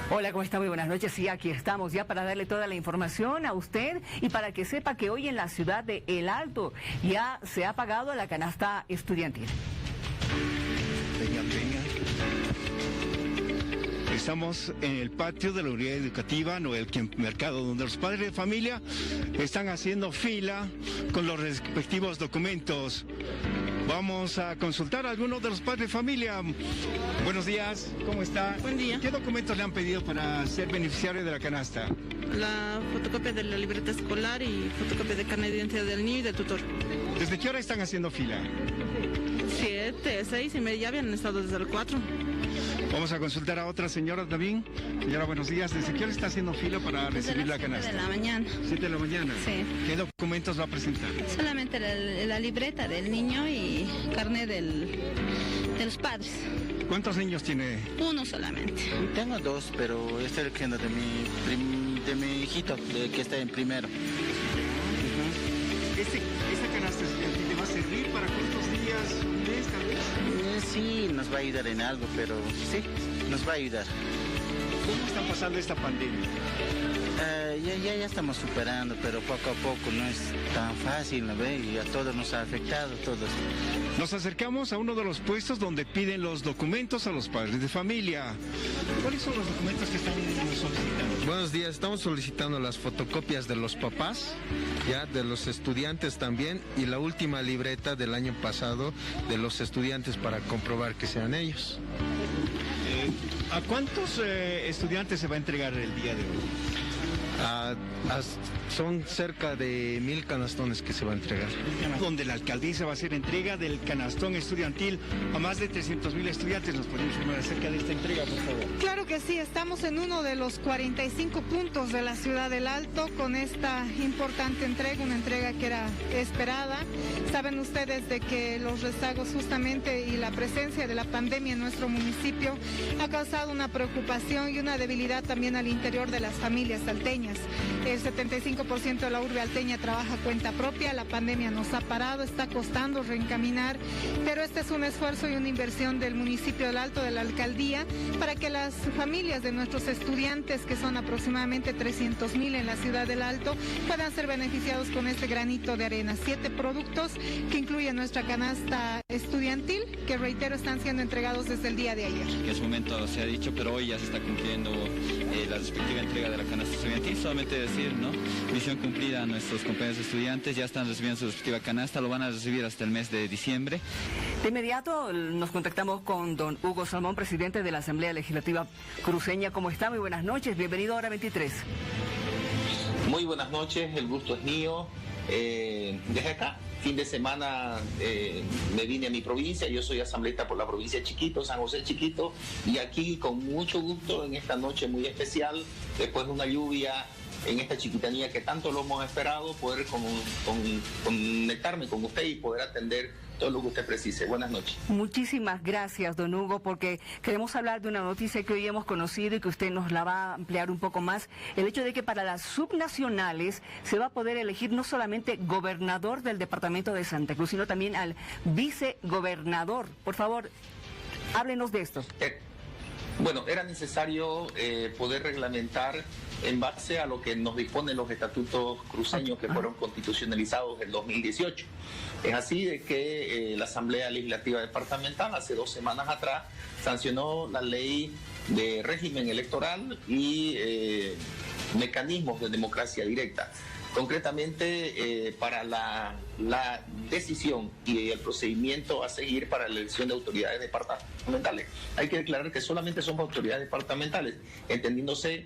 Hola, ¿cómo está? Muy buenas noches. Sí, aquí estamos ya para darle toda la información a usted y para que sepa que hoy en la ciudad de El Alto ya se ha pagado la canasta estudiantil. Estamos en el patio de la unidad educativa Noel Kempf Mercado, donde los padres de familia están haciendo fila con los respectivos documentos. Vamos a consultar a algunos de los padres de familia. Buenos días, ¿cómo está? Buen día. ¿Qué documentos le han pedido para ser beneficiario de la canasta? La fotocopia de la libreta escolar y fotocopia de carnet de identidad del niño y del tutor. ¿Desde qué hora están haciendo fila? 7, 6 y media, ya habían estado desde el 4. Vamos a consultar a otra señora también. Señora, buenos días. ¿Desde qué hora está haciendo fila para recibir la canasta? 7 de la mañana. 7 de la mañana. Sí. ¿Qué documentos va a presentar? Solamente la libreta del niño y carnet de los padres. ¿Cuántos niños tiene? Uno solamente. Tengo dos, pero estoy recogiendo de mi hijito, que está en primero. ¿Esta canasta estudiantil le va a servir para cuántos días, un mes tal vez? Sí, nos va a ayudar en algo, pero sí, nos va a ayudar. ¿Cómo están pasando esta pandemia? Ya estamos superando, pero poco a poco no es tan fácil, ¿no ve? Y a todos nos ha afectado, todos. Nos acercamos a uno de los puestos donde piden los documentos a los padres de familia. ¿Cuáles son los documentos que están solicitando? Buenos días, estamos solicitando las fotocopias de los papás, ya de los estudiantes también, y la última libreta del año pasado de los estudiantes para comprobar que sean ellos. ¿A cuántos estudiantes se va a entregar el día de hoy? Son cerca de 1000 canastones que se va a entregar. Donde la alcaldesa va a hacer entrega del canastón estudiantil a más de 300,000 estudiantes. ¿Nos podemos informar acerca de esta entrega, por favor? Claro que sí, estamos en uno de los 45 puntos de la ciudad del Alto con esta importante entrega, una entrega que era esperada. Saben ustedes de que los rezagos justamente y la presencia de la pandemia en nuestro municipio ha causado una preocupación y una debilidad también al interior de las familias salteñas. El 75% de la urbe alteña trabaja a cuenta propia, la pandemia nos ha parado, está costando reencaminar, pero este es un esfuerzo y una inversión del municipio del Alto, de la alcaldía, para que las familias de nuestros estudiantes, que son aproximadamente 300,000 en la ciudad del Alto, puedan ser beneficiados con este granito de arena. 7 productos que incluyen nuestra canasta estudiantil, que reitero, están siendo entregados desde el día de ayer. En su momento se ha dicho, pero hoy ya se está cumpliendo la respectiva entrega de la canasta estudiantil. Solamente decir, ¿no? Misión cumplida a nuestros compañeros estudiantes, ya están recibiendo su respectiva canasta, lo van a recibir hasta el mes de diciembre. De inmediato nos contactamos con don Hugo Salmón, presidente de la Asamblea Legislativa Cruceña. ¿Cómo está? Muy buenas noches, bienvenido a Hora 23. Muy buenas noches, el gusto es mío. Desde acá, fin de semana me vine a mi provincia, yo soy asambleísta por la provincia de Chiquito, San José Chiquito, y aquí con mucho gusto en esta noche muy especial, después de una lluvia en esta chiquitanía que tanto lo hemos esperado, poder conectarme con usted y poder atender todo lo que usted precise. Buenas noches. Muchísimas gracias, don Hugo, porque queremos hablar de una noticia que hoy hemos conocido y que usted nos la va a ampliar un poco más. El hecho de que para las subnacionales se va a poder elegir no solamente gobernador del departamento de Santa Cruz, sino también al vicegobernador. Por favor, háblenos de esto. Bueno, era necesario poder reglamentar en base a lo que nos disponen los estatutos cruceños que fueron constitucionalizados en 2018. Es así de que la Asamblea Legislativa Departamental hace 2 semanas atrás sancionó la ley de régimen electoral y mecanismos de democracia directa. Concretamente, para la decisión y el procedimiento a seguir para la elección de autoridades departamentales, hay que declarar que solamente son autoridades departamentales, entendiéndose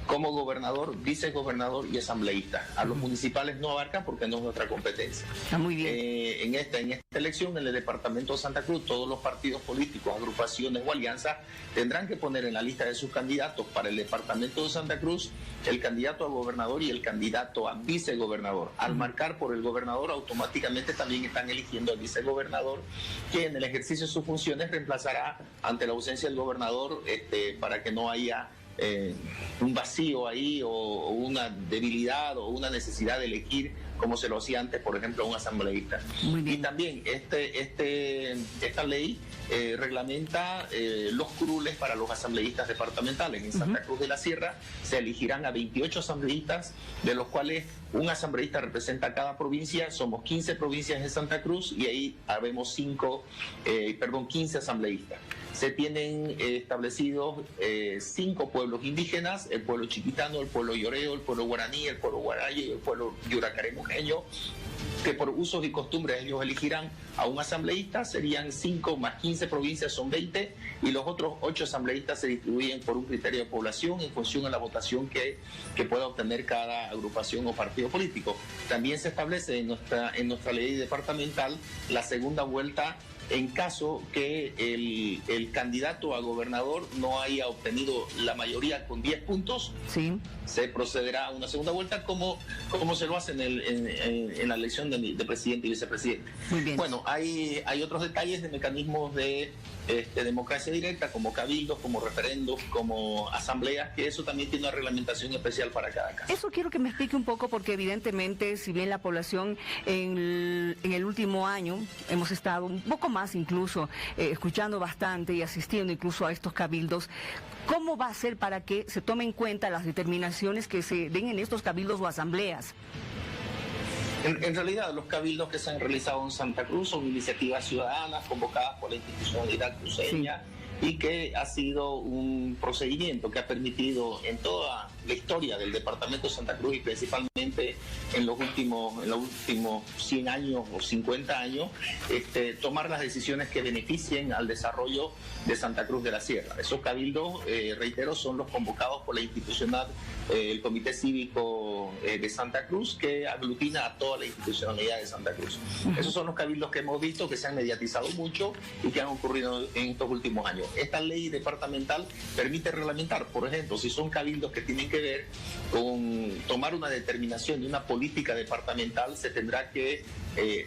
como gobernador, vicegobernador y asambleísta. A los municipales no abarcan porque no es nuestra competencia. Muy bien. En esta elección, en el departamento de Santa Cruz, todos los partidos políticos, agrupaciones o alianzas tendrán que poner en la lista de sus candidatos para el departamento de Santa Cruz el candidato a gobernador y el candidato a vicegobernador. Al marcar por el gobernador, automáticamente también están eligiendo al vicegobernador, que en el ejercicio de sus funciones reemplazará ante la ausencia del gobernador para que no haya un vacío ahí o una debilidad o una necesidad de elegir como se lo hacía antes, por ejemplo, a un asambleísta. Y también esta ley reglamenta los curules para los asambleístas departamentales. En Santa Cruz de la Sierra se elegirán a 28 asambleístas, de los cuales un asambleísta representa a cada provincia. Somos 15 provincias en Santa Cruz y ahí habemos 15 asambleístas. Se tienen establecidos 5 pueblos indígenas: el pueblo chiquitano, el pueblo yoreo, el pueblo guaraní, el pueblo guarayo y el pueblo yuracaremujeño, que por usos y costumbres ellos elegirán a un asambleísta. Serían 5 más 15 provincias, son 20, y los otros 8 asambleístas se distribuyen por un criterio de población en función a la votación que pueda obtener cada agrupación o partido político. También se establece en nuestra ley departamental la segunda vuelta en caso que el candidato a gobernador no haya obtenido la mayoría con 10 puntos. Sí. Se procederá a una segunda vuelta como se lo hace en la elección de presidente y vicepresidente. Muy bien. Bueno, hay otros detalles de mecanismos de democracia directa, como cabildos, como referendos, como asambleas, que eso también tiene una reglamentación especial para cada caso. Eso quiero que me explique un poco, porque evidentemente, si bien la población en el último año hemos estado un poco más incluso escuchando bastante y asistiendo incluso a estos cabildos, ¿cómo va a ser para que se tomen en cuenta las determinaciones que se den en estos cabildos o asambleas? En realidad, los cabildos que se han realizado en Santa Cruz son iniciativas ciudadanas convocadas por la institucionalidad cruceña, y que ha sido un procedimiento que ha permitido en toda la historia del departamento de Santa Cruz, y principalmente en los últimos 100 años o 50 años, tomar las decisiones que beneficien al desarrollo de Santa Cruz de la Sierra. Esos cabildos, reitero, son los convocados por la institucional, el Comité Cívico de Santa Cruz, que aglutina a toda la institucionalidad de Santa Cruz. Esos son los cabildos que hemos visto, que se han mediatizado mucho y que han ocurrido en estos últimos años. Esta ley departamental permite reglamentar, por ejemplo, si son cabildos que tienen que ver con tomar una determinación de una política departamental, se tendrá que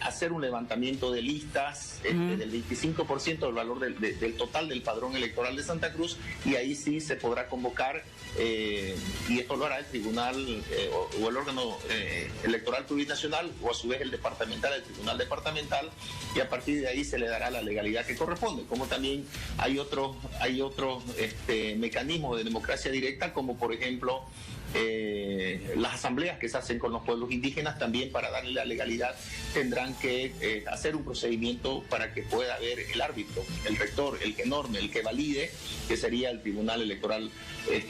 hacer un levantamiento de listas del 25% del valor del total del padrón electoral de Santa Cruz, y ahí sí se podrá convocar, y esto lo hará el tribunal o el órgano electoral plurinacional, o a su vez el departamental, el tribunal departamental, y a partir de ahí se le dará la legalidad que corresponde. Como también hay otros mecanismos de democracia directa, como por ejemplo las asambleas que se hacen con los pueblos indígenas. También, para darle la legalidad, tendrán que hacer un procedimiento para que pueda haber el árbitro, el rector, el que norme, el que valide, que sería el Tribunal Electoral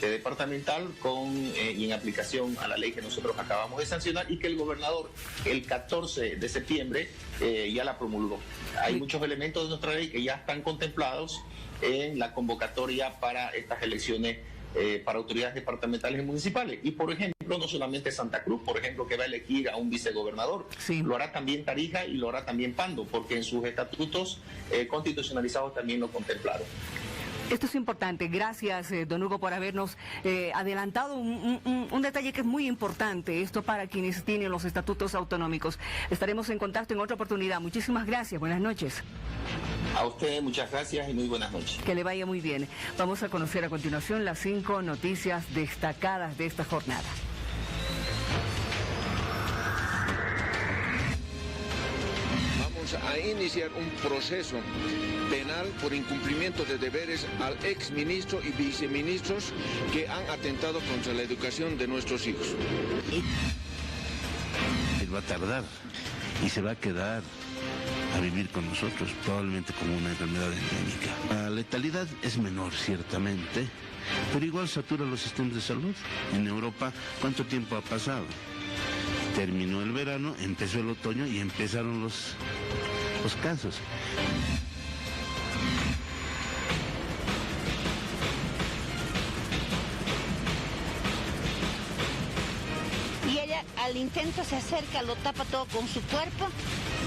departamental, y en aplicación a la ley que nosotros acabamos de sancionar, y que el gobernador el 14 de septiembre ya la promulgó. Hay muchos elementos de nuestra ley que ya están contemplados en la convocatoria para estas elecciones para autoridades departamentales y municipales. Y, por ejemplo, no solamente Santa Cruz, por ejemplo, que va a elegir a un vicegobernador, lo hará también Tarija y lo hará también Pando, porque en sus estatutos constitucionalizados también lo contemplaron. Esto es importante. Gracias, don Hugo, por habernos adelantado un detalle que es muy importante, esto para quienes tienen los estatutos autonómicos. Estaremos en contacto en otra oportunidad. Muchísimas gracias. Buenas noches. A usted muchas gracias y muy buenas noches. Que le vaya muy bien. Vamos a conocer a continuación las 5 noticias destacadas de esta jornada. Vamos a iniciar un proceso penal por incumplimiento de deberes al exministro y viceministros que han atentado contra la educación de nuestros hijos. Va a tardar y se va a quedar a vivir con nosotros, probablemente como una enfermedad endémica. La letalidad es menor, ciertamente, pero igual satura los sistemas de salud. En Europa, ¿cuánto tiempo ha pasado? Terminó el verano, empezó el otoño y empezaron los casos. Y ella al intento se acerca, lo tapa todo con su cuerpo,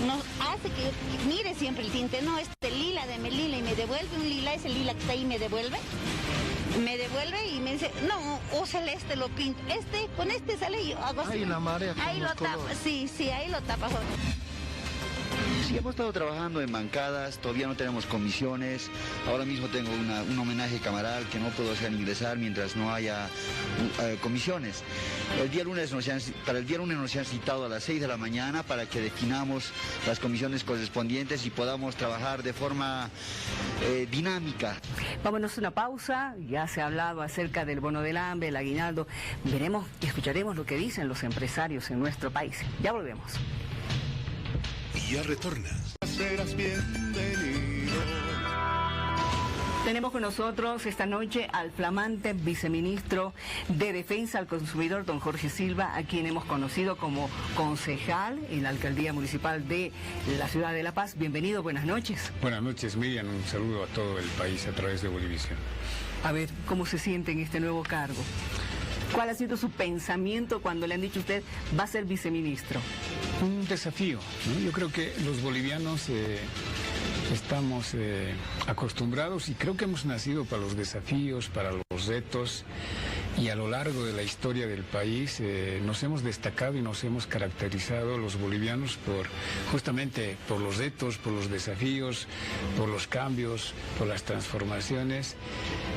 nos hace que mire siempre el tinte, no, lila, deme lila, y me devuelve un lila, ese lila que está ahí me devuelve y me dice, no, o celeste lo pinto, con este sale y yo hago así. Ahí la marea. Ahí lo tapa, sí, ahí lo tapa. Sí, hemos estado trabajando en bancadas, todavía no tenemos comisiones. Ahora mismo tengo un homenaje camaral que no puedo hacer ingresar mientras no haya comisiones. Para el día lunes nos han citado a las 6 de la mañana para que definamos las comisiones correspondientes y podamos trabajar de forma dinámica. Vámonos a una pausa, ya se ha hablado acerca del bono del hambre, el aguinaldo. Veremos y escucharemos lo que dicen los empresarios en nuestro país. Ya volvemos. Y ya retornas. Serás bienvenido. Tenemos con nosotros esta noche al flamante viceministro de Defensa al Consumidor, don Jorge Silva, a quien hemos conocido como concejal en la Alcaldía Municipal de la Ciudad de La Paz. Bienvenido, buenas noches. Buenas noches, Miriam. Un saludo a todo el país a través de Bolivisión. A ver, ¿cómo se siente en este nuevo cargo? ¿Cuál ha sido su pensamiento cuando le han dicho a usted va a ser viceministro? Un desafío, ¿no? Yo creo que los bolivianos estamos acostumbrados y creo que hemos nacido para los desafíos, para los retos, y a lo largo de la historia del país nos hemos destacado y nos hemos caracterizado los bolivianos justamente por los retos, por los desafíos, por los cambios, por las transformaciones,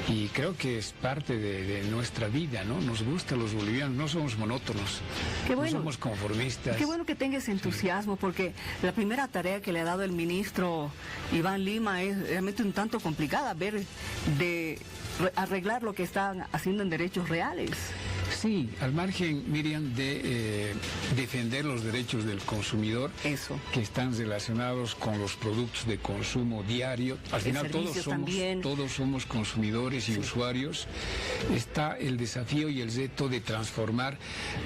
y creo que es parte de nuestra vida, ¿no? Nos gusta los bolivianos, no somos monótonos, qué bueno, no somos conformistas. Qué bueno que tenga ese entusiasmo, porque la primera tarea que le ha dado el ministro Iván Lima es realmente un tanto complicada, arreglar lo que están haciendo en derechos reales. Sí, al margen, Miriam, de defender los derechos del consumidor, que están relacionados con los productos de consumo diario. Al final todos somos consumidores y usuarios. Está el desafío y el reto de transformar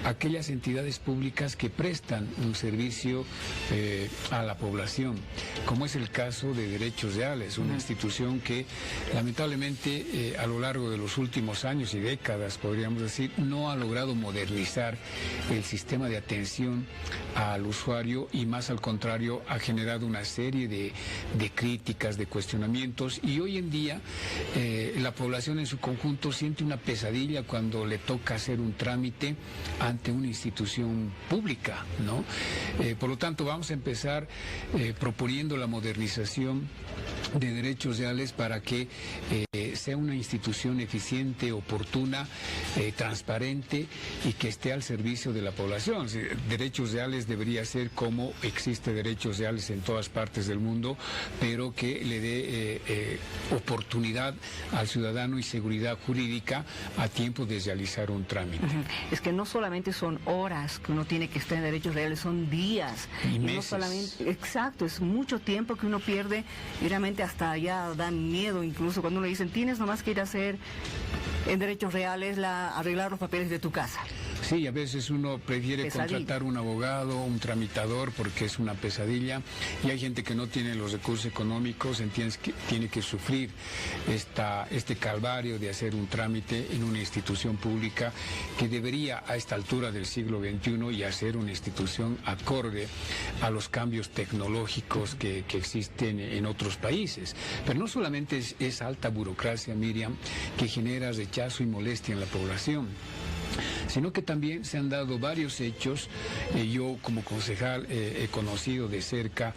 aquellas entidades públicas que prestan un servicio a la población, como es el caso de Derechos Reales, una institución que lamentablemente a lo largo de los últimos años y décadas, podríamos decir, no ha logrado modernizar el sistema de atención al usuario y más al contrario ha generado una serie de críticas, de cuestionamientos, y hoy en día la población en su conjunto siente una pesadilla cuando le toca hacer un trámite ante una institución pública, ¿no? Por lo tanto, vamos a empezar proponiendo la modernización de Derechos Reales para que sea una institución eficiente, oportuna, transparente y que esté al servicio de la población. Derechos Reales debería ser como existe Derechos Reales en todas partes del mundo, pero que le dé oportunidad al ciudadano y seguridad jurídica a tiempo de realizar un trámite. Es que no solamente son horas que uno tiene que estar en Derechos Reales, son días. Y meses. No solamente, exacto, es mucho tiempo que uno pierde y realmente hasta allá dan miedo incluso cuando uno le dicen tienes nomás que ir a hacer en Derechos Reales arreglar los papeles de tu casa. Sí, a veces uno prefiere contratar un abogado, un tramitador, porque es una pesadilla, y hay gente que no tiene los recursos económicos, entiendes que tiene que sufrir este calvario de hacer un trámite en una institución pública que debería a esta altura del siglo XXI y hacer una institución acorde a los cambios tecnológicos que existen en otros países. Pero no solamente es alta burocracia, Miriam, que genera rechazo y molestia en la población, sino que también se han dado varios hechos. Yo como concejal he conocido de cerca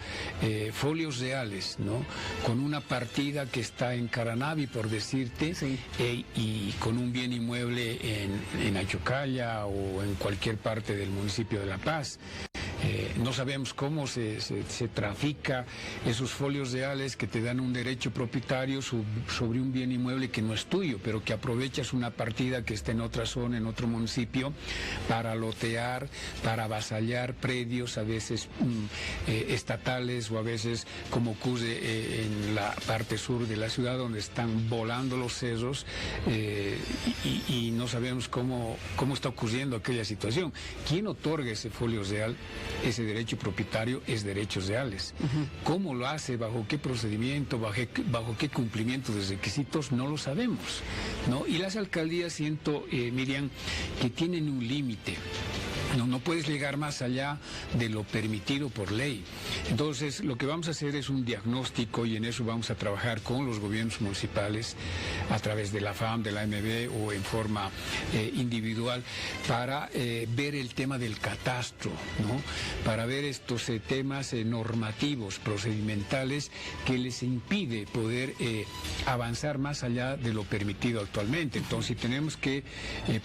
folios reales, ¿no? Con una partida que está en Caranavi, por decirte, y con un bien inmueble en Achocalla o en cualquier parte del municipio de La Paz. No sabemos cómo se trafica esos folios reales que te dan un derecho propietario sobre un bien inmueble que no es tuyo, pero que aprovechas una partida que está en otra zona, en otro municipio, para lotear, para avasallar predios, a veces estatales o a veces, como ocurre en la parte sur de la ciudad, donde están volando los cerros y no sabemos cómo está ocurriendo aquella situación. ¿Quién otorga ese folio real? Ese derecho propietario es Derechos Reales. ¿Cómo lo hace? ¿Bajo qué procedimiento? ¿Bajo qué cumplimiento de requisitos? No lo sabemos, ¿no? Y las alcaldías, siento, Miriam, que tienen un límite. No puedes llegar más allá de lo permitido por ley. Entonces, lo que vamos a hacer es un diagnóstico y en eso vamos a trabajar con los gobiernos municipales a través de la FAM, de la AMB o en forma individual, para ver el tema del catastro, ¿no? Para ver estos temas normativos, procedimentales, que les impide poder avanzar más allá de lo permitido actualmente. Entonces, tenemos que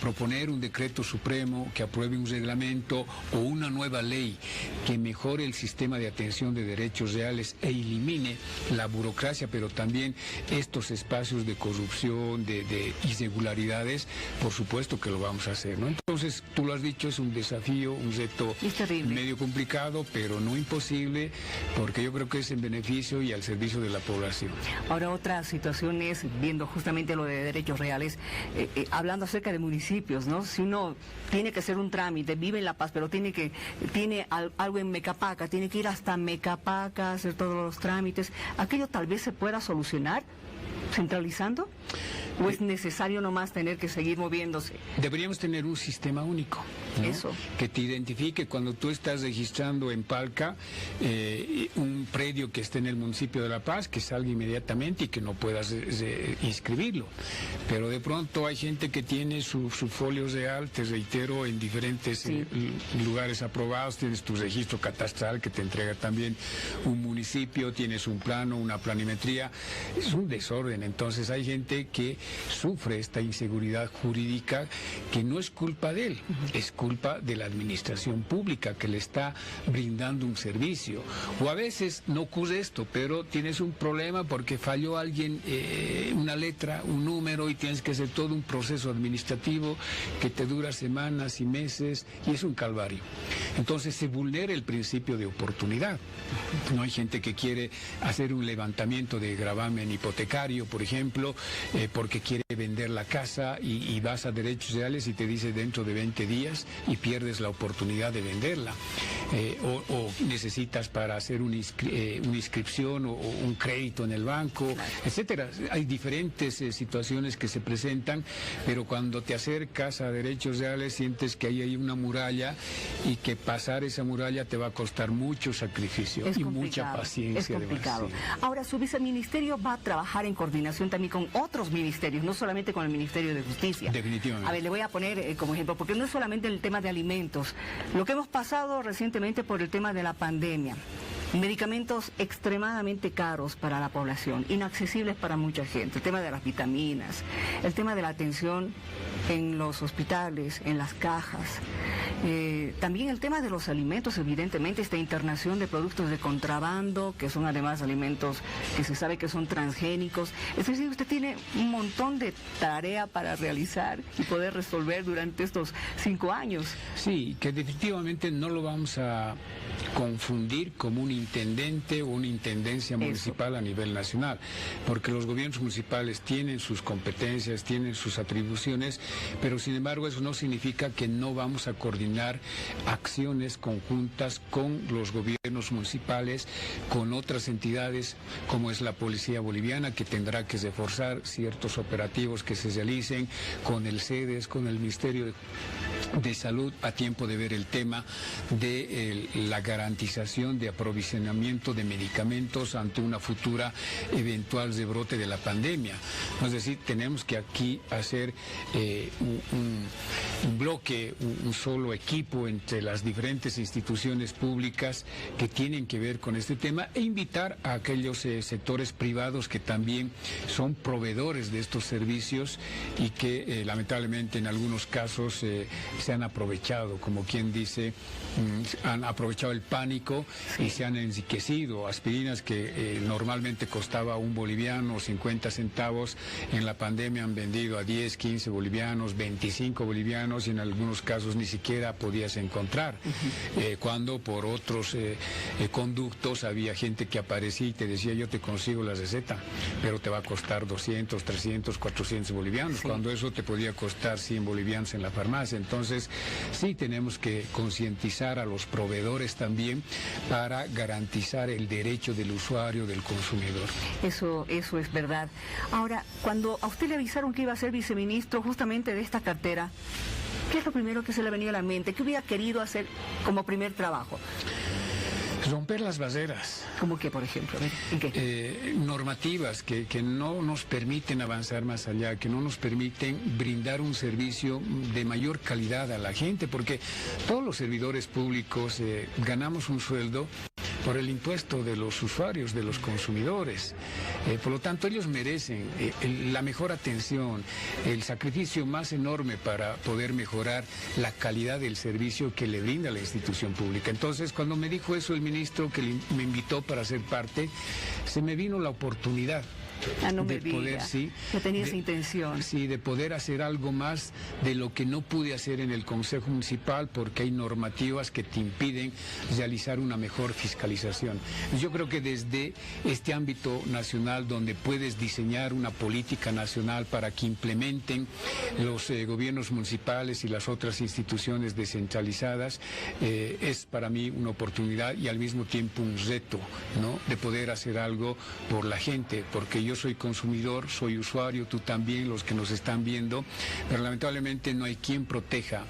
proponer un decreto supremo que apruebe un reglamento o una nueva ley que mejore el sistema de atención de derechos reales e elimine la burocracia, pero también estos espacios de corrupción, de irregularidades, por supuesto que lo vamos a hacer, ¿no? Entonces, tú lo has dicho, es un desafío, un reto medio complicado, pero no imposible, porque yo creo que es en beneficio y al servicio de la población. Ahora, otra situación es, viendo justamente lo de derechos reales, hablando acerca de municipios, ¿no? Si uno tiene que hacer un trámite, vive en La Paz, pero tiene algo en Mecapaca, tiene que ir hasta Mecapaca, hacer todos los trámites, ¿aquello tal vez se pueda solucionar centralizando? ¿O es necesario nomás tener que seguir moviéndose? Deberíamos tener un sistema único, ¿no? Eso. Que te identifique cuando tú estás registrando en Palca un predio que esté en el municipio de La Paz, que salga inmediatamente y que no puedas inscribirlo. Pero de pronto hay gente que tiene su folio real, te reitero, en diferentes lugares aprobados. Tienes tu registro catastral que te entrega también un municipio, tienes un plano, una planimetría. Es un desorden. Entonces hay gente que sufre esta inseguridad jurídica que no es culpa de él, es culpa de la administración pública que le está brindando un servicio. O a veces no ocurre esto, pero tienes un problema porque falló alguien, una letra, un número, y tienes que hacer todo un proceso administrativo que te dura semanas y meses, y es un calvario. Entonces se vulnera el principio de oportunidad. No hay gente que quiere hacer un levantamiento de gravamen hipotecario, por ejemplo, porque quiere vender la casa y vas a derechos reales y te dice dentro de 20 días y pierdes la oportunidad de venderla. O necesitas para hacer una inscripción o un crédito en el banco, etcétera. Hay diferentes situaciones que se presentan, pero cuando te acercas a derechos reales sientes que ahí hay una muralla y que pasar esa muralla te va a costar mucho sacrificio y mucha paciencia. Es complicado. Además, sí. Ahora, su viceministerio va a trabajar en coordinación también con otros ministerios, no solamente con el Ministerio de Justicia. Definitivamente. A ver, le voy a poner como ejemplo, porque no es solamente el tema de alimentos. Lo que hemos pasado recientemente por el tema de la pandemia. Medicamentos extremadamente caros para la población, inaccesibles para mucha gente. El tema de las vitaminas, el tema de la atención en los hospitales, en las cajas. También el tema de los alimentos, evidentemente, esta internación de productos de contrabando, que son además alimentos que se sabe que son transgénicos. Es decir, usted tiene un montón de tarea para realizar y poder resolver durante estos 5 años. Sí, que definitivamente no lo vamos a confundir como un intendente o una intendencia municipal a nivel nacional, porque los gobiernos municipales tienen sus competencias, tienen sus atribuciones, pero sin embargo eso no significa que no vamos a coordinar acciones conjuntas con los gobiernos municipales, con otras entidades como es la Policía Boliviana, que tendrá que reforzar ciertos operativos que se realicen, con el CEDES, con el Ministerio de Salud, a tiempo de ver el tema de la garantización de aprovisionamiento de medicamentos ante una futura eventual rebrote de la pandemia. Es decir, tenemos que aquí hacer un bloque, un solo equipo entre las diferentes instituciones públicas que tienen que ver con este tema, e invitar a aquellos sectores privados que también son proveedores de estos servicios y que lamentablemente en algunos casos se han aprovechado, como quien dice, han aprovechado el pánico y se han enriquecido. Aspirinas que normalmente costaba 1 boliviano, 50 centavos, en la pandemia han vendido a 10, 15 bolivianos, 25 bolivianos, y en algunos casos ni siquiera podías encontrar. Cuando por otros conductos había gente que aparecía y te decía: yo te consigo la receta, pero te va a costar 200, 300, 400 bolivianos, cuando eso te podía costar 100 bolivianos en la farmacia. Entonces, sí tenemos que concientizar a los proveedores también para garantizar el derecho del usuario, del consumidor. Eso es verdad. Ahora, cuando a usted le avisaron que iba a ser viceministro justamente de esta cartera, ¿qué es lo primero que se le venía a la mente? ¿Qué hubiera querido hacer como primer trabajo? Romper las barreras. ¿Cómo que, por ejemplo? ¿En qué? Normativas que no nos permiten avanzar más allá, que no nos permiten brindar un servicio de mayor calidad a la gente, porque todos los servidores públicos ganamos un sueldo por el impuesto de los usuarios, de los consumidores. Por lo tanto, ellos merecen la mejor atención, el sacrificio más enorme para poder mejorar la calidad del servicio que le brinda la institución pública. Entonces, cuando me dijo eso el ministro que me invitó para ser parte, se me vino la oportunidad de poder, sí, que tenía esa intención. Sí, de poder hacer algo más de lo que no pude hacer en el Consejo Municipal, porque hay normativas que te impiden realizar una mejor fiscalización. Yo creo que desde este ámbito nacional, donde puedes diseñar una política nacional para que implementen los gobiernos municipales y las otras instituciones descentralizadas, es para mí una oportunidad y al mismo tiempo un reto, ¿no?, de poder hacer algo por la gente, porque yo soy consumidor, soy usuario, tú también, los que nos están viendo, pero lamentablemente no hay quien proteja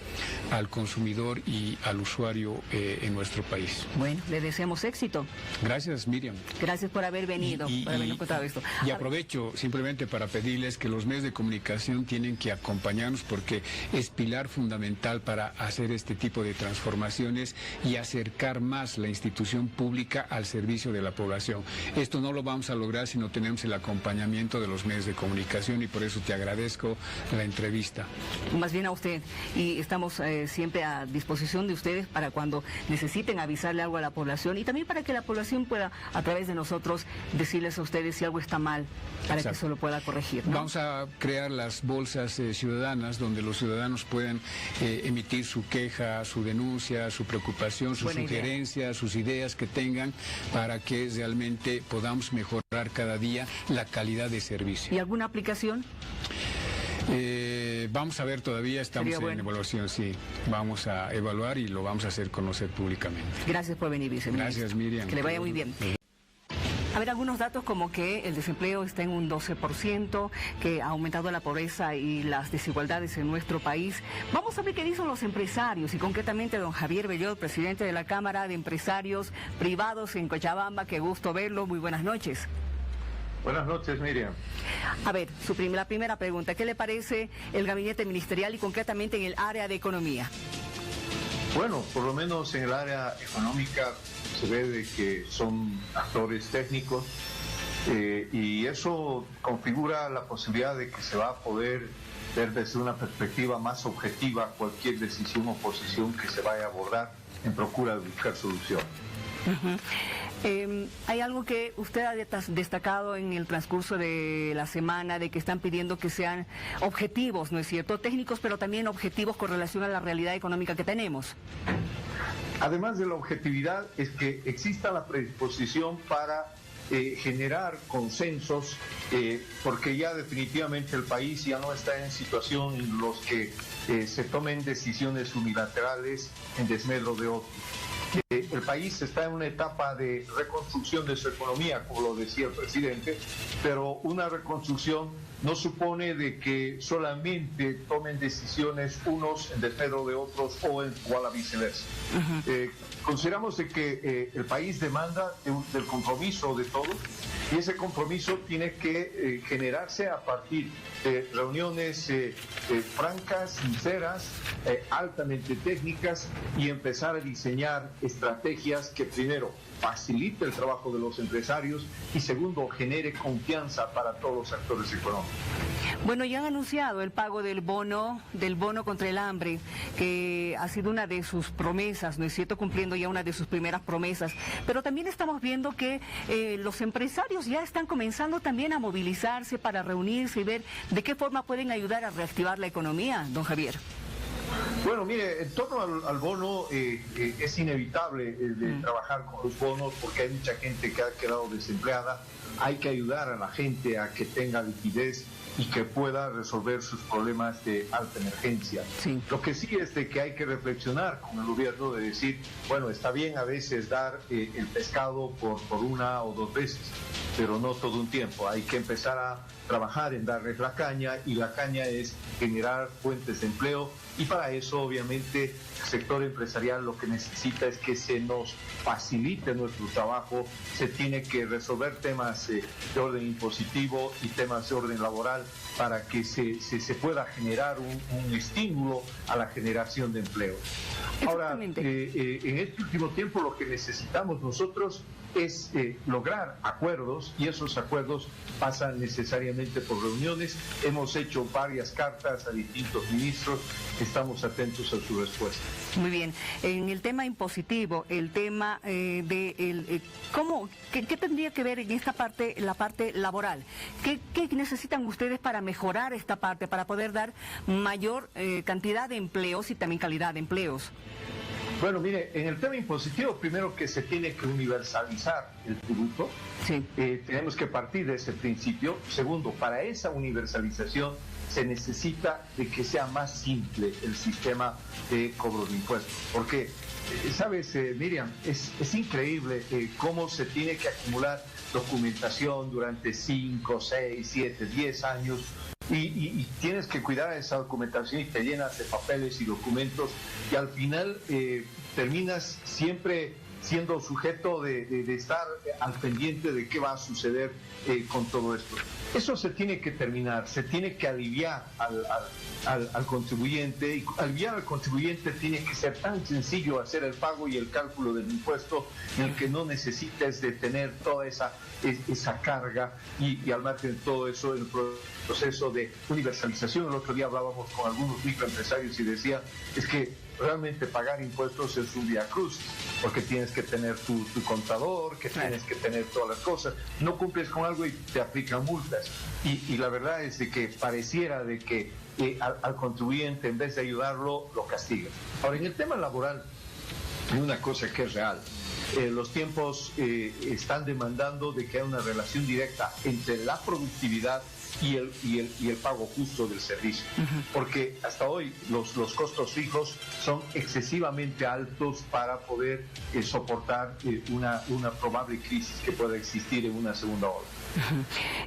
al consumidor y al usuario en nuestro país. Bueno, le deseamos éxito. Gracias, Miriam. Gracias por haber venido, por habernos contado esto. Y aprovecho simplemente para pedirles que los medios de comunicación tienen que acompañarnos, porque es pilar fundamental para hacer este tipo de transformaciones y acercar más la institución pública al servicio de la población. Esto no lo vamos a lograr si no tenemos el acompañamiento de los medios de comunicación, y por eso te agradezco la entrevista. Más bien a usted, y estamos siempre a disposición de ustedes para cuando necesiten avisarle algo a la población, y también para que la población pueda, a través de nosotros, decirles a ustedes si algo está mal, para que se lo pueda corregir, ¿no? Vamos a crear las bolsas ciudadanas, donde los ciudadanos puedan emitir su queja, su denuncia, su preocupación, sus sugerencias, sus ideas que tengan, para que realmente podamos mejorar cada día la calidad de servicio. ¿Y alguna aplicación? Vamos a ver, todavía estamos en evaluación, sí. Vamos a evaluar y lo vamos a hacer conocer públicamente. Gracias por venir, viceministro. Gracias, Miriam. Que le vaya muy bien. A ver, algunos datos como que el desempleo está en un 12%, que ha aumentado la pobreza y las desigualdades en nuestro país. Vamos a ver qué dicen los empresarios, y concretamente don Javier Bellot, presidente de la Cámara de Empresarios Privados en Cochabamba. Qué gusto verlo. Muy buenas noches. Buenas noches, Miriam. A ver, la primera pregunta, ¿qué le parece el gabinete ministerial y concretamente en el área de economía? Bueno, por lo menos en el área económica se ve de que son actores técnicos y eso configura la posibilidad de que se va a poder ver desde una perspectiva más objetiva cualquier decisión o posición que se vaya a abordar en procura de buscar solución. Hay algo que usted ha destacado en el transcurso de la semana, de que están pidiendo que sean objetivos, ¿no es cierto? Técnicos, pero también objetivos con relación a la realidad económica que tenemos. Además de la objetividad, es que exista la predisposición para generar consensos, porque ya definitivamente el país ya no está en situación en los que se tomen decisiones unilaterales en desmedro de otros. El país está en una etapa de reconstrucción de su economía, como lo decía el presidente, pero una reconstrucción no supone de que solamente tomen decisiones unos en desmedro de otros o a la viceversa. Consideramos de que el país demanda del compromiso de todos, y ese compromiso tiene que generarse a partir de reuniones francas, sinceras, altamente técnicas, y empezar a diseñar estrategias que primero facilite el trabajo de los empresarios y segundo genere confianza para todos los actores económicos. Bueno, ya han anunciado el pago del bono contra el hambre, que ha sido una de sus promesas, ¿no es cierto?, cumpliendo ya una de sus primeras promesas, pero también estamos viendo que los empresarios ya están comenzando también a movilizarse para reunirse y ver de qué forma pueden ayudar a reactivar la economía, don Javier. Bueno, mire, en torno al bono es inevitable trabajar con los bonos, porque hay mucha gente que ha quedado desempleada. Hay que ayudar a la gente a que tenga liquidez y que pueda resolver sus problemas de alta emergencia. Sí. Lo que sí es de que hay que reflexionar con el gobierno, de decir, bueno, está bien a veces dar el pescado por una o dos veces, pero no todo un tiempo. Hay que empezar a trabajar en darles la caña, y la caña es generar fuentes de empleo, y para eso obviamente el sector empresarial lo que necesita es que se nos facilite nuestro trabajo. Se tiene que resolver temas de orden impositivo y temas de orden laboral para que se pueda generar un estímulo a la generación de empleo. Ahora, en este último tiempo lo que necesitamos nosotros es lograr acuerdos, y esos acuerdos pasan necesariamente por reuniones. Hemos hecho varias cartas a distintos ministros, estamos atentos a su respuesta. Muy bien. En el tema impositivo, el tema ¿qué tendría que ver en esta parte, la parte laboral? ¿Qué necesitan ustedes para mejorar esta parte, para poder dar mayor cantidad de empleos y también calidad de empleos? Bueno, mire, en el tema impositivo, primero que se tiene que universalizar el tributo. Sí. Tenemos que partir de ese principio. Segundo, para esa universalización se necesita de que sea más simple el sistema de cobro de impuestos. Porque, ¿sabes, Miriam? Es increíble cómo se tiene que acumular documentación durante 5, 6, 7, 10 años. Y tienes que cuidar esa documentación y te llenas de papeles y documentos, y al final terminas siempre siendo sujeto de estar al pendiente de qué va a suceder con todo esto. Eso se tiene que terminar, se tiene que aliviar al contribuyente, y aliviar al contribuyente tiene que ser tan sencillo hacer el pago y el cálculo del impuesto, en el que no necesites de tener toda esa carga, y al margen de todo eso, el proceso de universalización. El otro día hablábamos con algunos microempresarios y decía, es que realmente pagar impuestos es un viacrucis, porque tienes que tener tu contador, que tienes que tener todas las cosas, no cumples con algo y te aplican multas, y la verdad es de que pareciera de que al contribuyente, en vez de ayudarlo, lo castiga. Ahora, en el tema laboral hay una cosa que es real. Los tiempos están demandando de que haya una relación directa entre la productividad y el pago justo del servicio, porque hasta hoy los costos fijos son excesivamente altos para poder soportar una probable crisis que pueda existir en una segunda ola.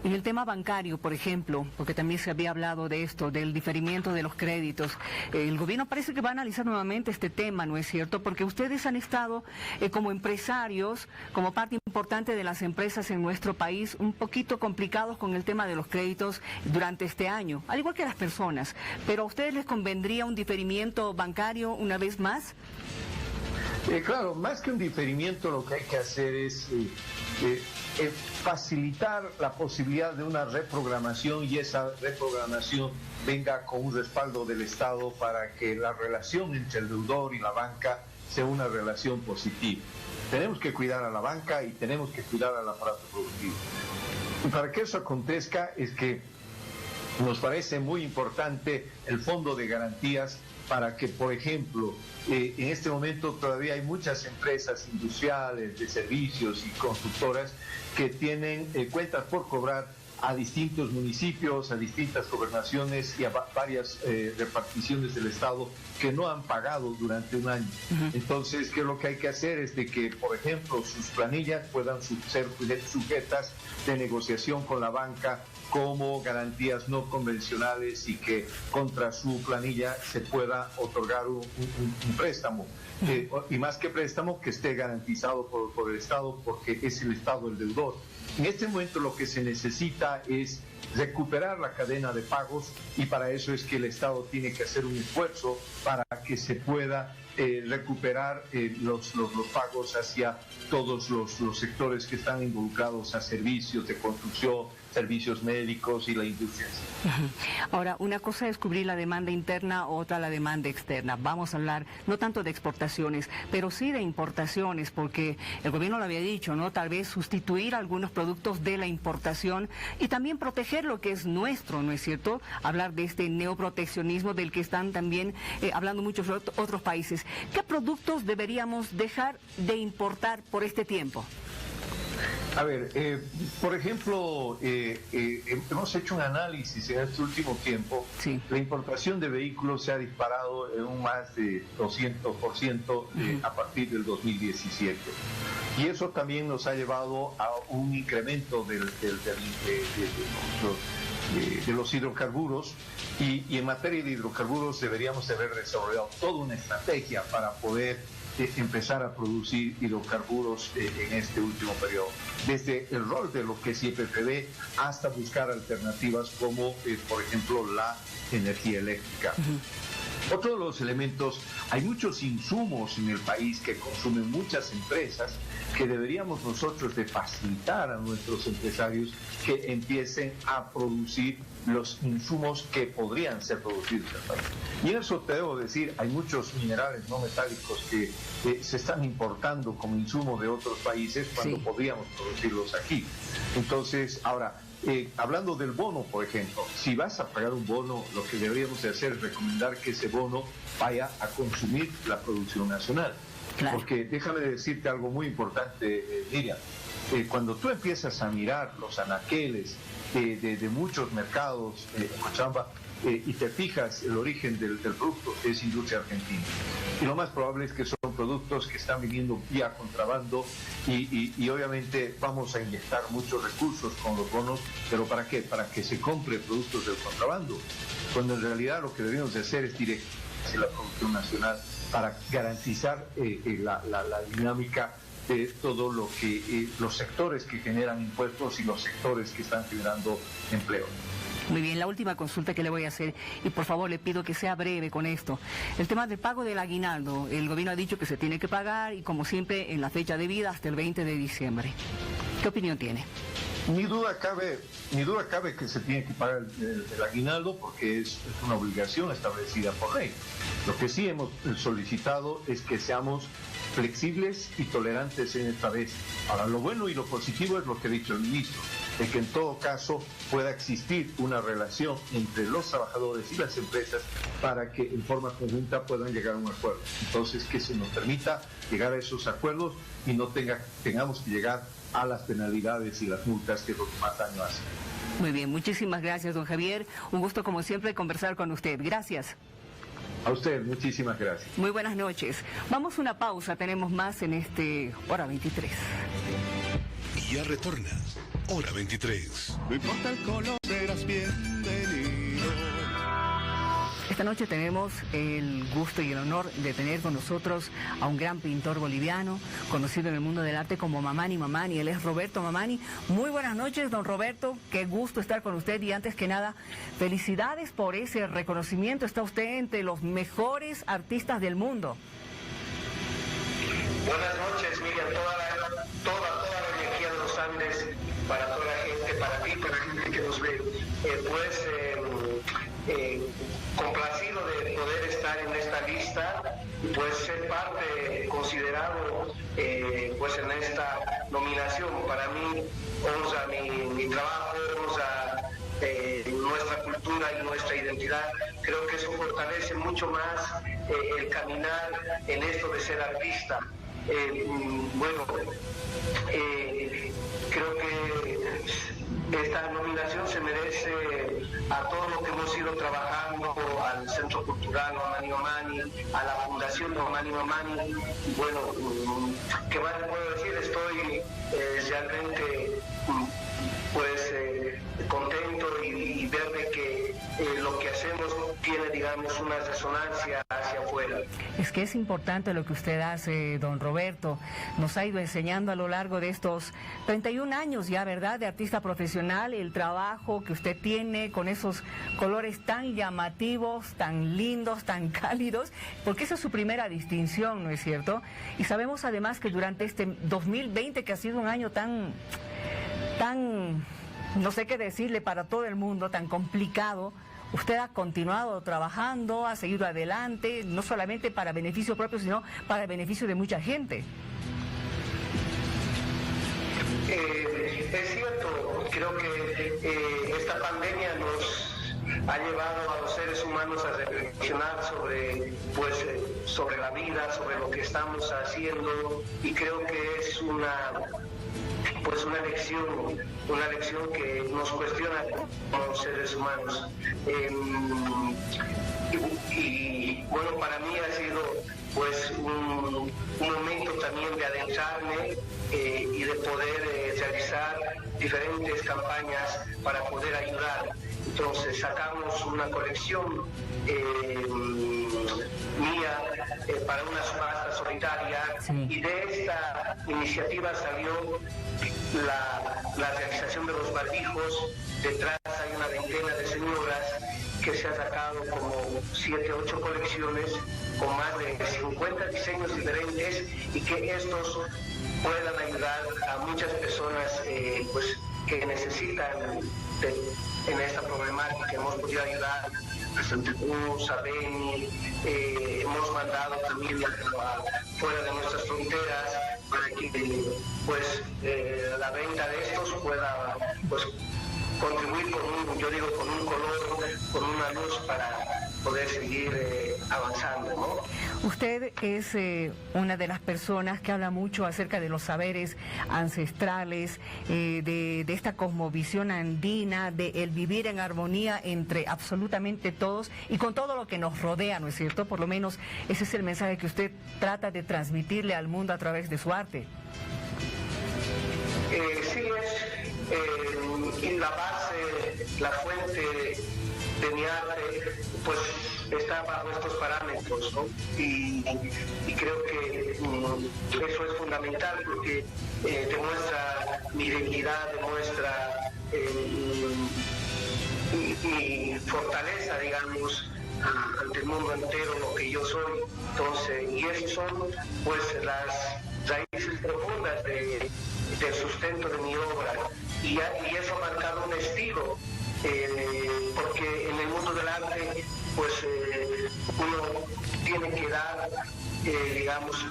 En el tema bancario, por ejemplo, porque también se había hablado de esto, del diferimiento de los créditos, el gobierno parece que va a analizar nuevamente este tema, ¿no es cierto? Porque ustedes han estado como empresarios, como parte importante de las empresas en nuestro país, un poquito complicados con el tema de los créditos durante este año, al igual que las personas. ¿Pero a ustedes les convendría un diferimiento bancario una vez más? Claro, más que un diferimiento, lo que hay que hacer es facilitar la posibilidad de una reprogramación, y esa reprogramación venga con un respaldo del Estado para que la relación entre el deudor y la banca sea una relación positiva. Tenemos que cuidar a la banca y tenemos que cuidar al aparato productivo. Y para que eso acontezca es que nos parece muy importante el fondo de garantías, para que, por ejemplo, en este momento todavía hay muchas empresas industriales, de servicios y constructoras que tienen cuentas por cobrar a distintos municipios, a distintas gobernaciones y a varias reparticiones del Estado que no han pagado durante un año. Entonces, ¿qué es lo que hay que hacer? Es de que, por ejemplo, sus planillas puedan ser sujetas de negociación con la banca como garantías no convencionales, y que contra su planilla se pueda otorgar un préstamo. Y más que préstamo, que esté garantizado por el Estado, porque es el Estado el deudor. En este momento lo que se necesita es recuperar la cadena de pagos, y para eso es que el Estado tiene que hacer un esfuerzo para que se pueda recuperar los pagos hacia todos los sectores que están involucrados a servicios de construcción, servicios médicos y la industria. Ahora, una cosa es cubrir la demanda interna, otra la demanda externa. Vamos a hablar no tanto de exportaciones, pero sí de importaciones, porque el gobierno lo había dicho, ¿no? Tal vez sustituir algunos productos de la importación y también proteger lo que es nuestro, ¿no es cierto? Hablar de este neoproteccionismo del que están también hablando muchos otros países. ¿Qué productos deberíamos dejar de importar por este tiempo? A ver, por ejemplo, hemos hecho un análisis en este último tiempo. Sí. La importación de vehículos se ha disparado en un más de 200% a partir del 2017. Y eso también nos ha llevado a un incremento de los hidrocarburos. Y en materia de hidrocarburos deberíamos haber desarrollado toda una estrategia para poder empezar a producir hidrocarburos en este último periodo, desde el rol de lo que es IPPB hasta buscar alternativas como, por ejemplo, la energía eléctrica. Otro de los elementos, hay muchos insumos en el país que consumen muchas empresas que deberíamos nosotros de facilitar a nuestros empresarios que empiecen a producir los insumos que podrían ser producidos en el país. Y en eso te debo decir, hay muchos minerales no metálicos que se están importando como insumo de otros países cuando podríamos producirlos aquí. Entonces, ahora, hablando del bono, por ejemplo, si vas a pagar un bono, lo que deberíamos de hacer es recomendar que ese bono vaya a consumir la producción nacional. Claro. Porque déjame decirte algo muy importante, Miriam. Cuando tú empiezas a mirar los anaqueles de muchos mercados en Cochabamba y te fijas el origen del producto, es industria argentina. Y lo más probable es que son productos que están viniendo vía contrabando y obviamente vamos a inyectar muchos recursos con los bonos, pero ¿para qué? Para que se compre productos del contrabando, cuando en realidad lo que debemos de hacer es direccionar la producción nacional para garantizar la dinámica de todo lo que los sectores que generan impuestos y los sectores que están generando empleo. Muy bien, la última consulta que le voy a hacer, y por favor le pido que sea breve con esto. El tema del pago del aguinaldo, el gobierno ha dicho que se tiene que pagar y como siempre en la fecha debida hasta el 20 de diciembre. ¿Qué opinión tiene? Ni duda cabe que se tiene que pagar el aguinaldo porque es una obligación establecida por ley. Lo que sí hemos solicitado es que seamos flexibles y tolerantes en esta vez. Ahora, lo bueno y lo positivo es lo que ha dicho el ministro, de que en todo caso pueda existir una relación entre los trabajadores y las empresas para que en forma conjunta puedan llegar a un acuerdo. Entonces, que se nos permita llegar a esos acuerdos y no tengamos que llegar a las penalidades y las multas que es lo que más daño hace. Muy bien, muchísimas gracias, don Javier. Un gusto, como siempre, conversar con usted. Gracias. A usted, muchísimas gracias. Muy buenas noches. Vamos a una pausa, tenemos más en Hora 23. Y ya retornas, Hora 23. No importa el color, serás bienvenido. Esta noche tenemos el gusto y el honor de tener con nosotros a un gran pintor boliviano, conocido en el mundo del arte como Mamani Mamani. Él es Roberto Mamani. Muy buenas noches, don Roberto. Qué gusto estar con usted y antes que nada, felicidades por ese reconocimiento. Está usted entre los mejores artistas del mundo. Buenas noches, Miriam. Toda la energía de los Andes, para toda la gente, para ti, para la gente que nos ve. Complacido de poder estar en esta lista, pues ser parte, considerado pues en esta nominación. Para mí honra mi trabajo, honra nuestra cultura y nuestra identidad. Creo que eso fortalece mucho más el caminar en esto de ser artista. Creo que esta nominación se merece a todo lo que hemos ido trabajando, al Centro Cultural Mamani Mamani, a la Fundación Mamani Mamani. Bueno, ¿qué más le puedo decir? Estoy realmente contento y ver de que lo que hacemos tiene, digamos, una resonancia hacia afuera. Es que es importante lo que usted hace, don Roberto. Nos ha ido enseñando a lo largo de estos 31 años ya, ¿verdad?, de artista profesional, el trabajo que usted tiene con esos colores tan llamativos, tan lindos, tan cálidos, porque esa es su primera distinción, ¿no es cierto? Y sabemos además que durante este 2020, que ha sido un año tan, no sé qué decirle, para todo el mundo, tan complicado, usted ha continuado trabajando, ha seguido adelante, no solamente para beneficio propio, sino para el beneficio de mucha gente. Es cierto, creo que esta pandemia nos ha llevado a los seres humanos a reflexionar sobre la vida, sobre lo que estamos haciendo, y creo que es pues una lección que nos cuestiona como seres humanos. Y bueno, para mí ha sido pues un momento también de adentrarme y de poder realizar diferentes campañas para poder ayudar. Entonces sacamos una colección mía para una subasta solidaria, y de esta iniciativa salió la realización de los barbijos. Detrás hay una veintena de señoras que se ha sacado como 7, 8 colecciones con más de 50 diseños diferentes, y que estos puedan ayudar a muchas personas pues que necesitan en esta problemática. Hemos podido ayudar a Santa Cruz, a Beni, hemos mandado también fuera de nuestras fronteras para que pues la venta de estos pueda pues contribuir con un color, con una luz para poder seguir avanzando, ¿no? Usted es una de las personas que habla mucho acerca de los saberes ancestrales, de esta cosmovisión andina, de el vivir en armonía entre absolutamente todos y con todo lo que nos rodea, ¿no es cierto? Por lo menos ese es el mensaje que usted trata de transmitirle al mundo a través de su arte. Sí, es la base, la fuente de mi arte, pues está bajo estos parámetros, ¿no? Y creo que eso es fundamental, porque demuestra mi identidad, demuestra mi fortaleza, digamos, ante el mundo entero, lo que yo soy. Entonces, y esas son pues las raíces profundas del sustento de mi obra, y eso ha marcado un estilo, porque en el mundo del arte pues uno tiene que dar digamos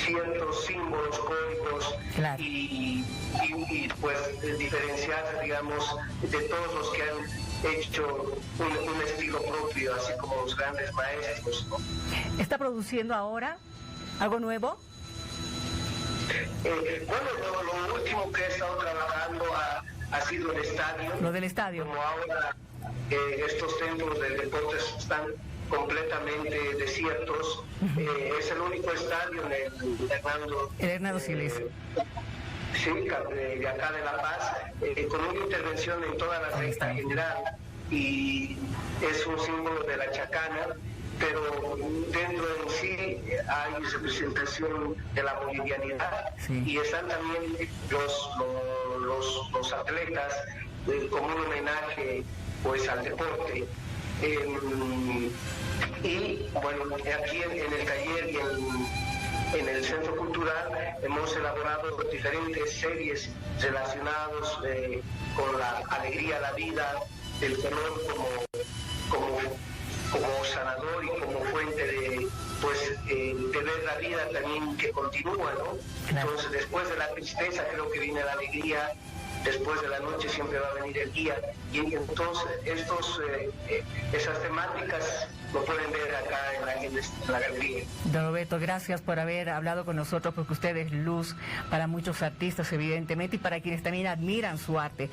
ciertos símbolos, códigos, claro, y pues diferenciarse, digamos, de todos los que han hecho un estilo propio, así como los grandes maestros, ¿no? ¿Está produciendo ahora algo nuevo? Bueno, lo último que he estado trabajando ha sido el estadio. Lo del estadio. Como ahora estos centros de deportes están completamente desiertos, es el único estadio en el Hernando Siles. Sí, de acá de La Paz, con una intervención en toda la recta general, y es un símbolo de la chacana, pero dentro en sí hay representación de la bolivianidad, y están también los atletas como un homenaje pues al deporte. Y bueno, aquí en el taller y en el Centro Cultural hemos elaborado diferentes series relacionadas con la alegría a la vida, el color como sanador y como fuente de ver la vida también que continúa, ¿no? Entonces, después de la tristeza creo que viene la alegría, después de la noche siempre va a venir el día, y entonces esas temáticas lo pueden ver acá en la galería. Don Roberto, gracias por haber hablado con nosotros, porque usted es luz para muchos artistas, evidentemente, y para quienes también admiran su arte.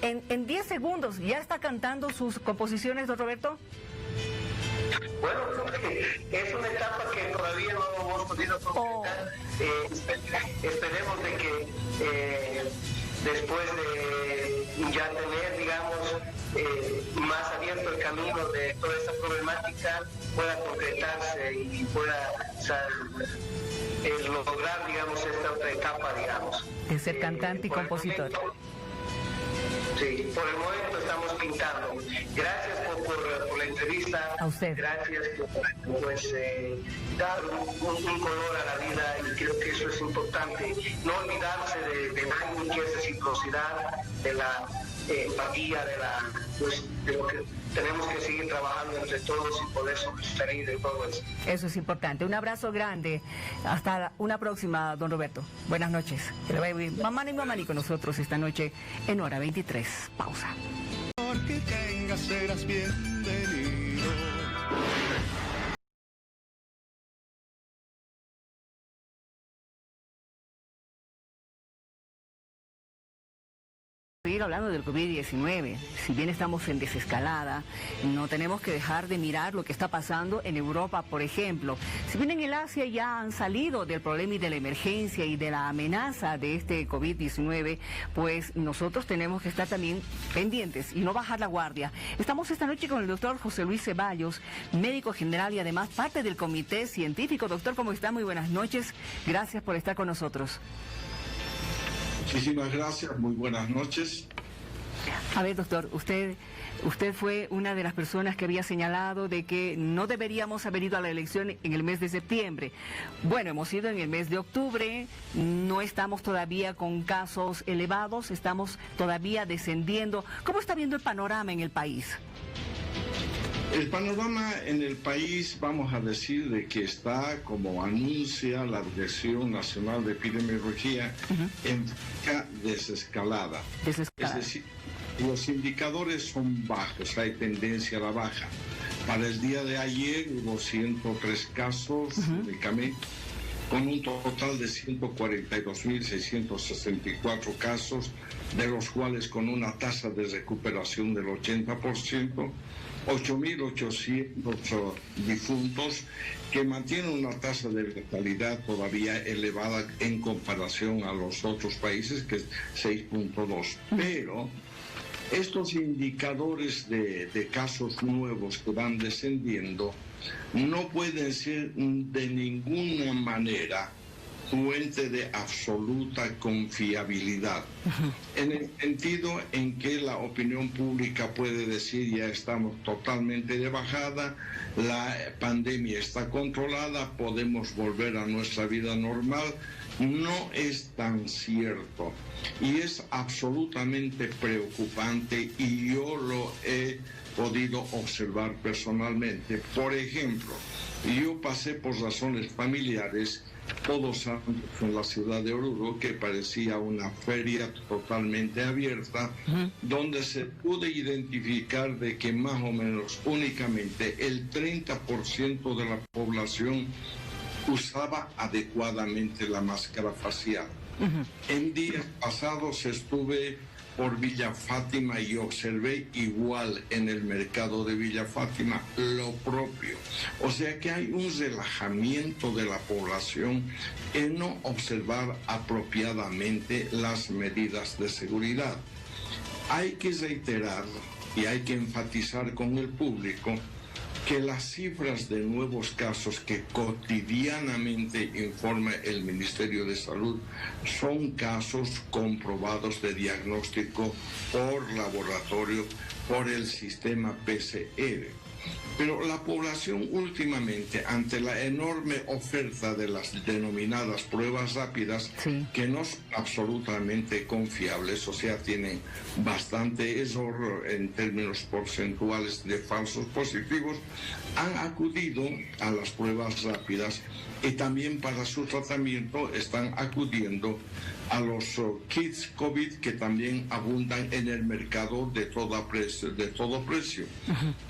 En 10 segundos, ¿ya está cantando sus composiciones, don Roberto? Bueno, es una etapa que todavía no hemos podido completar. Esperemos de que después de ya tener, digamos, más abierto el camino de toda esta problemática, pueda concretarse y pueda lograr, digamos, esta otra etapa, digamos. De ser cantante y compositor. Sí, por el momento estamos pintando. Gracias por la entrevista. A usted. Gracias por dar un color a la vida, y creo que eso es importante. No olvidarse de nadie, que es reciprocidad, de la empatía, de lo que tenemos que seguir trabajando entre todos y poder salir de todo eso. Eso es importante. Un abrazo grande. Hasta una próxima, don Roberto. Buenas noches. Que le vaya bien. Mamá y mamá con nosotros esta noche en Hora 23. Pausa. Porque tengas, serás bienvenido. seguir hablando del COVID-19. Si bien estamos en desescalada, no tenemos que dejar de mirar lo que está pasando en Europa, por ejemplo. Si bien en el Asia ya han salido del problema y de la emergencia y de la amenaza de este COVID-19, pues nosotros tenemos que estar también pendientes y no bajar la guardia. Estamos esta noche con el doctor José Luis Ceballos, médico general y además parte del comité científico. Doctor, ¿cómo está? Muy buenas noches. Gracias por estar con nosotros. Muchísimas gracias, muy buenas noches. A ver, doctor, usted fue una de las personas que había señalado de que no deberíamos haber ido a la elección en el mes de septiembre. Bueno, hemos ido en el mes de octubre, no estamos todavía con casos elevados, estamos todavía descendiendo. ¿Cómo está viendo el panorama en el país? El panorama en el país, vamos a decir, de que está, como anuncia la Dirección Nacional de Epidemiología, en desescalada. Es decir, los indicadores son bajos, hay tendencia a la baja. Para el día de ayer hubo 103 casos únicamente, con un total de 142.664 casos, de los cuales con una tasa de recuperación del 80%, 8.800 difuntos, que mantienen una tasa de letalidad todavía elevada en comparación a los otros países, que es 6.2. Pero estos indicadores de casos nuevos que van descendiendo no pueden ser de ninguna manera fuente de absoluta confiabilidad, en el sentido en que la opinión pública puede decir ya estamos totalmente de bajada, la pandemia está controlada, podemos volver a nuestra vida normal. No es tan cierto y es absolutamente preocupante, y yo lo he podido observar personalmente. Por ejemplo, yo pasé por razones familiares Todos Santos en la ciudad de Oruro, que parecía una feria totalmente abierta, donde se pudo identificar de que más o menos únicamente el 30% de la población usaba adecuadamente la máscara facial. En días pasados estuve por Villa Fátima y observé igual en el mercado de Villa Fátima lo propio. O sea que hay un relajamiento de la población en no observar apropiadamente las medidas de seguridad. Hay que reiterar y hay que enfatizar con el público que las cifras de nuevos casos que cotidianamente informa el Ministerio de Salud son casos comprobados de diagnóstico por laboratorio, por el sistema PCR. Pero la población últimamente, ante la enorme oferta de las denominadas pruebas rápidas, que no son absolutamente confiables, o sea, tienen bastante error en términos porcentuales de falsos positivos, han acudido a las pruebas rápidas y también para su tratamiento están acudiendo a los kits COVID, que también abundan en el mercado de todo precio.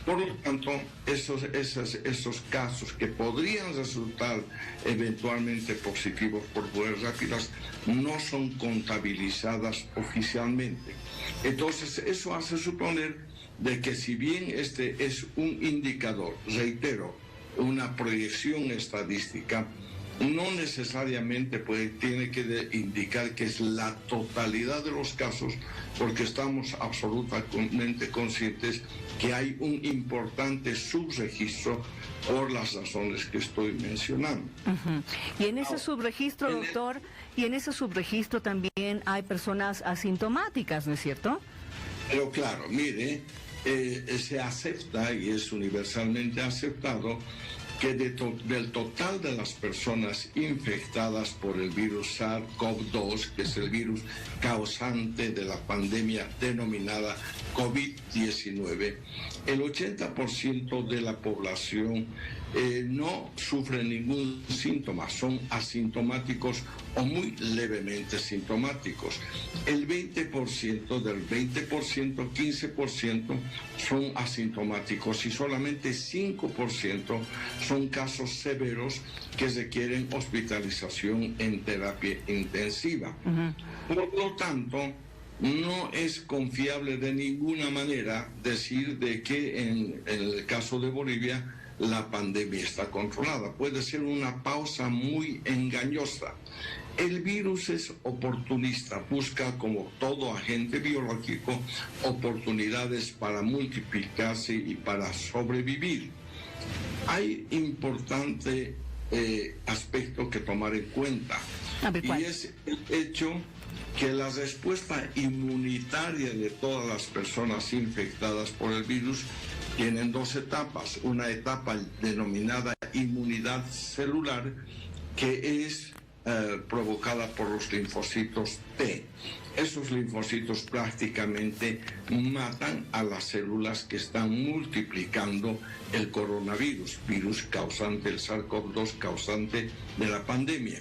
Por lo tanto, esos casos que podrían resultar eventualmente positivos por pruebas rápidas no son contabilizadas oficialmente. Entonces, eso hace suponer de que si bien este es un indicador, reitero, una proyección estadística, no necesariamente tiene que indicar que es la totalidad de los casos, porque estamos absolutamente conscientes que hay un importante subregistro por las razones que estoy mencionando. Y en ese subregistro, doctor, también hay personas asintomáticas, ¿no es cierto? Pero claro, mire, se acepta y es universalmente aceptado que del total de las personas infectadas por el virus SARS-CoV-2, que es el virus causante de la pandemia denominada COVID-19, el 80% de la población no sufre ningún síntoma, son asintomáticos o muy levemente sintomáticos. El 20% del 20%, 15% son asintomáticos y solamente 5% son casos severos que requieren hospitalización en terapia intensiva. Por lo tanto, no es confiable de ninguna manera decir de que en el caso de Bolivia la pandemia está controlada. Puede ser una pausa muy engañosa. El virus es oportunista, busca, como todo agente biológico, oportunidades para multiplicarse y para sobrevivir. Hay importante aspecto que tomar en cuenta, y es el hecho que la respuesta inmunitaria de todas las personas infectadas por el virus tienen dos etapas. Una etapa denominada inmunidad celular, que es provocada por los linfocitos T. Esos linfocitos prácticamente matan a las células que están multiplicando el coronavirus, virus causante, el SARS-CoV-2 causante de la pandemia.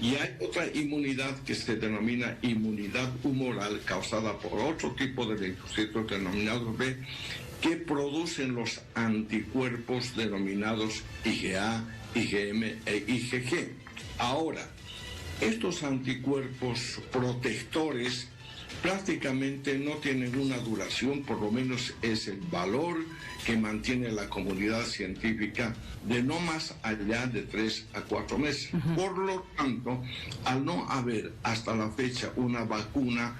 Y hay otra inmunidad que se denomina inmunidad humoral, causada por otro tipo de linfocitos denominados B, que producen los anticuerpos denominados IgA, IgM e IgG. Ahora, estos anticuerpos protectores prácticamente no tienen una duración, por lo menos es el valor que mantiene la comunidad científica, de no más allá de 3 a 4 meses. Por lo tanto, al no haber hasta la fecha una vacuna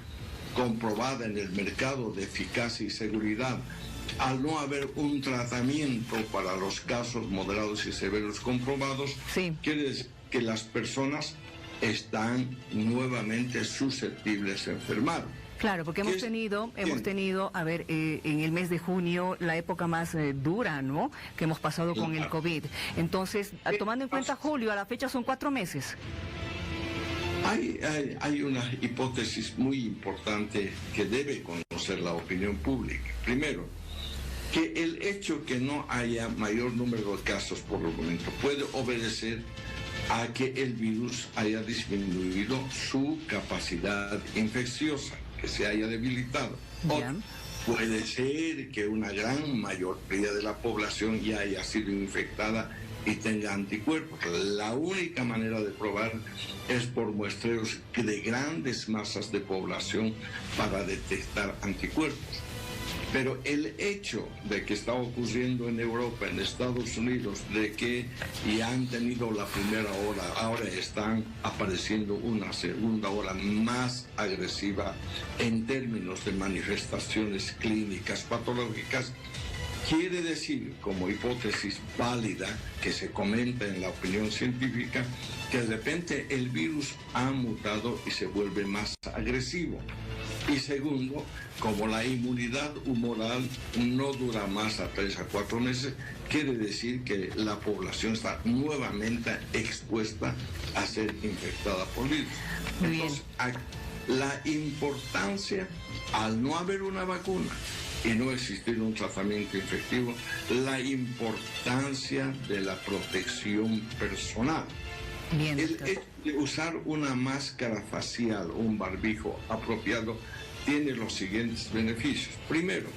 comprobada en el mercado de eficacia y seguridad, al no haber un tratamiento para los casos moderados y severos comprobados, quiere decir que las personas están nuevamente susceptibles a enfermar. Claro, porque hemos tenido, a ver, en el mes de junio, la época más dura, ¿no?, que hemos pasado con el COVID. Entonces, tomando en cuenta julio, a la fecha son 4 meses. Hay una hipótesis muy importante que debe conocer la opinión pública. Primero, que el hecho que no haya mayor número de casos por el momento puede obedecer a que el virus haya disminuido su capacidad infecciosa, que se haya debilitado. O puede ser que una gran mayoría de la población ya haya sido infectada y tenga anticuerpos. La única manera de probar es por muestreos de grandes masas de población para detectar anticuerpos. Pero el hecho de que está ocurriendo en Europa, en Estados Unidos, de que ya han tenido la primera ola, ahora están apareciendo una segunda ola más agresiva en términos de manifestaciones clínicas patológicas, quiere decir, como hipótesis válida que se comenta en la opinión científica, que de repente el virus ha mutado y se vuelve más agresivo. Y segundo, como la inmunidad humoral no dura más a 3 a 4 meses, quiere decir que la población está nuevamente expuesta a ser infectada por virus. Entonces, la importancia, al no haber una vacuna y no existir un tratamiento efectivo, la importancia de la protección personal. El hecho de usar una máscara facial, un barbijo apropiado, tiene los siguientes beneficios. Primero,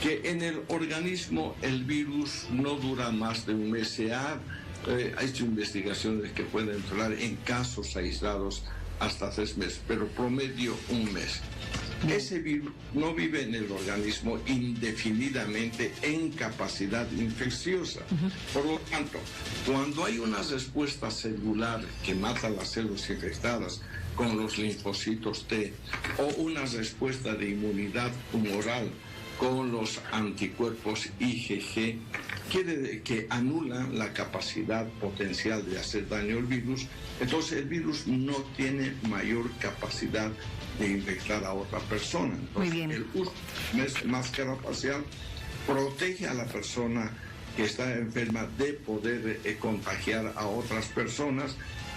que en el organismo el virus no dura más de un mes. Se ha hecho investigaciones que pueden entrar en casos aislados hasta 3 meses, pero promedio un mes. Ese virus no vive en el organismo indefinidamente en capacidad infecciosa. Por lo tanto, cuando hay una respuesta celular que mata las células infectadas con los linfocitos T, o una respuesta de inmunidad humoral con los anticuerpos IgG, que anulan la capacidad potencial de hacer daño al virus, entonces el virus no tiene mayor capacidad de infectar a otra persona. Entonces, el uso de máscara facial protege a la persona que está enferma de poder contagiar a otras personas.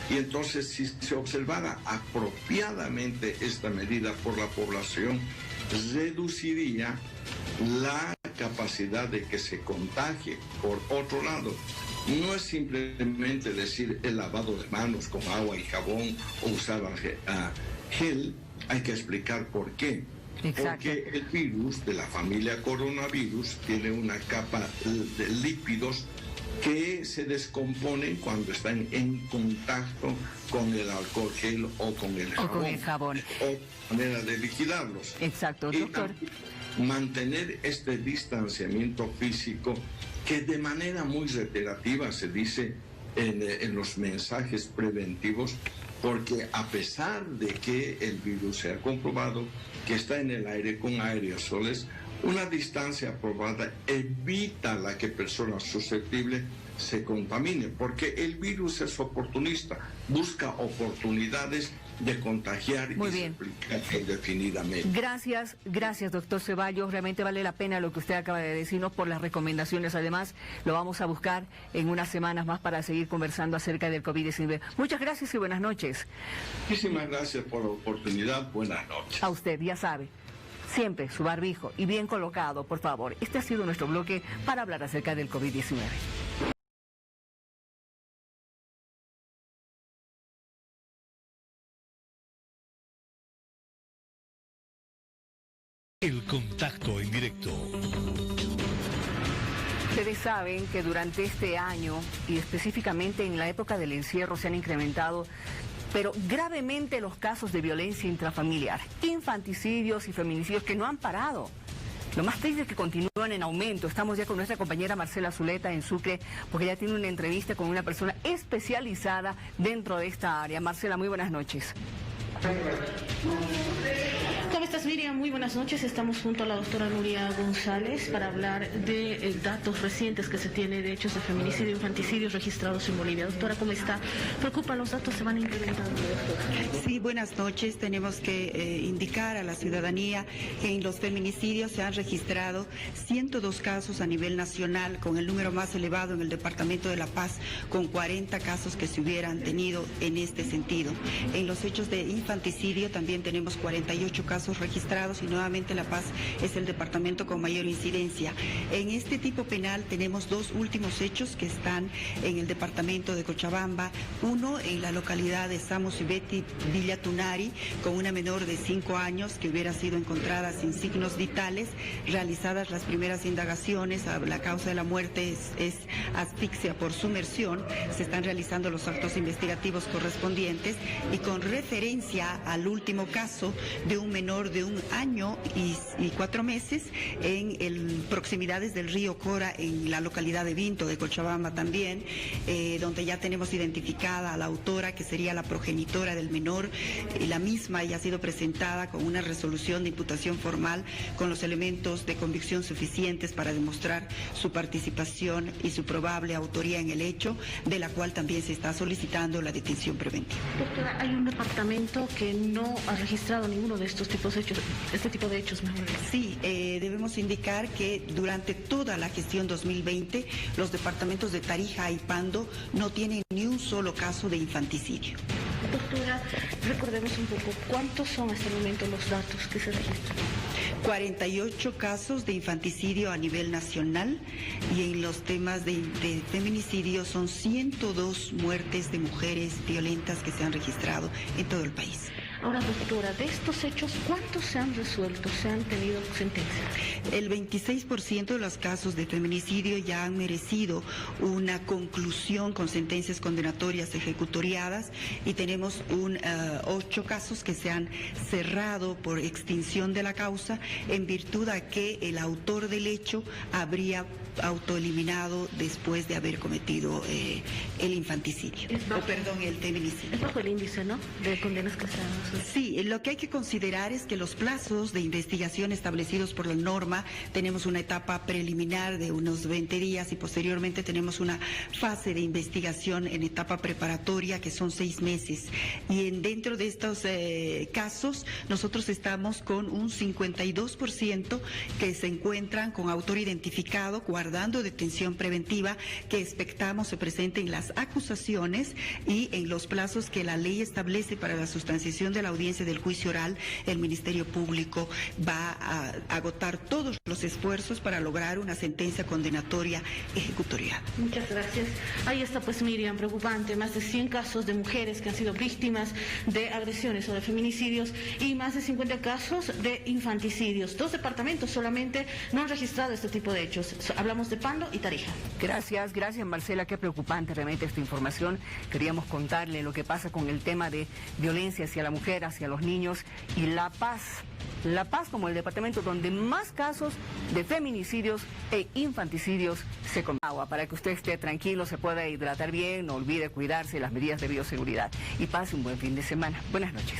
Y entonces, si se observara apropiadamente esta medida por la población, reduciría la capacidad de que se contagie. Por otro lado, no es simplemente decir el lavado de manos con agua y jabón o usar gel, hay que explicar por qué. Exacto. Porque el virus de la familia coronavirus tiene una capa de lípidos que se descomponen cuando están en contacto con el alcohol gel o con el jabón. O con el jabón. O manera de liquidarlos. Exacto, y doctor. Mantener este distanciamiento físico que de manera muy reiterativa se dice en los mensajes preventivos, porque a pesar de que el virus se ha comprobado que está en el aire con aerosoles, una distancia aprobada evita la que personas susceptibles se contaminen, porque el virus es oportunista, busca oportunidades de contagiar Muy y bien. se aplica indefinidamente. Gracias, doctor Ceballos. Realmente vale la pena lo que usted acaba de decirnos por las recomendaciones. Además, lo vamos a buscar en unas semanas más para seguir conversando acerca del COVID-19. Muchas gracias y buenas noches. Muchísimas gracias por la oportunidad. Buenas noches. A usted, ya sabe. Siempre su barbijo y bien colocado, por favor. Este ha sido nuestro bloque para hablar acerca del COVID-19. El contacto en directo. Ustedes saben que durante este año y específicamente en la época del encierro se han incrementado pero gravemente los casos de violencia intrafamiliar, infanticidios y feminicidios que no han parado. Lo más triste es que continúan en aumento. Estamos ya con nuestra compañera Marcela Zuleta en Sucre, porque ella tiene una entrevista con una persona especializada dentro de esta área. Marcela, muy buenas noches. ¿Cómo estás, Miriam? Muy buenas noches. Estamos junto a la doctora Nuria González para hablar de datos recientes que se tiene de hechos de feminicidio e infanticidios registrados en Bolivia. Doctora, ¿cómo está? ¿Preocupa? ¿Los datos se van incrementando? Sí, buenas noches. Tenemos que indicar a la ciudadanía que en los feminicidios se han registrado 102 casos a nivel nacional, con el número más elevado en el departamento de La Paz, con 40 casos que se hubieran tenido en este sentido. En los hechos de infanticidio también tenemos 48 casos registrados y nuevamente La Paz es el departamento con mayor incidencia. En este tipo penal tenemos dos últimos hechos que están en el departamento de Cochabamba, uno en la localidad de Samos y Betty Villa Tunari, con una menor de 5 años que hubiera sido encontrada sin signos vitales, realizadas las primeras indagaciones, la causa de la muerte es asfixia por sumersión, se están realizando los actos investigativos correspondientes y con referencia al último caso de un menor de 1 año y 4 meses en proximidades del río Cora, en la localidad de Vinto de Cochabamba también, donde ya tenemos identificada a la autora, que sería la progenitora del menor, y la misma ya ha sido presentada con una resolución de imputación formal con los elementos de convicción suficientes para demostrar su participación y su probable autoría en el hecho, de la cual también se está solicitando la detención preventiva. Doctora, hay un departamento que no ha registrado ninguno de estos tipos de hechos, este tipo de hechos, mejor. Sí, debemos indicar que durante toda la gestión 2020 los departamentos de Tarija y Pando no tienen ni un solo caso de infanticidio. Doctora, recordemos un poco, ¿cuántos son hasta el momento los datos que se registran? 48 casos de infanticidio a nivel nacional y en los temas de feminicidio son 102 muertes de mujeres violentas que se han registrado en todo el país. Ahora, doctora, de estos hechos, ¿cuántos se han resuelto, se han tenido sentencia? El 26% de los casos de feminicidio ya han merecido una conclusión con sentencias condenatorias ejecutoriadas y tenemos 8 casos que se han cerrado por extinción de la causa en virtud a que el autor del hecho habría autoeliminado después de haber cometido el infanticidio, el feminicidio. Es bajo el índice, ¿no?, de condenas que se han... Sí, lo que hay que considerar es que los plazos de investigación establecidos por la norma, tenemos una etapa preliminar de unos 20 días y posteriormente tenemos una fase de investigación en etapa preparatoria que son 6 meses. Y dentro de estos casos nosotros estamos con un 52% que se encuentran con autor identificado, guardando detención preventiva, que expectamos se presenten las acusaciones y en los plazos que la ley establece para la sustanciación de la audiencia del juicio oral, el Ministerio Público va a agotar todos los esfuerzos para lograr una sentencia condenatoria ejecutoriada. Muchas gracias. Ahí está pues Miriam, preocupante, más de 100 casos de mujeres que han sido víctimas de agresiones o de feminicidios y más de 50 casos de infanticidios. 2 departamentos solamente no han registrado este tipo de hechos. Hablamos de Pando y Tarija. Gracias Marcela, qué preocupante realmente esta información. Queríamos contarle lo que pasa con el tema de violencia hacia la mujer, hacia los niños y La Paz como el departamento donde más casos de feminicidios e infanticidios se cometen. Agua para que usted esté tranquilo, se pueda hidratar bien, no olvide cuidarse, las medidas de bioseguridad y pase un buen fin de semana. Buenas noches.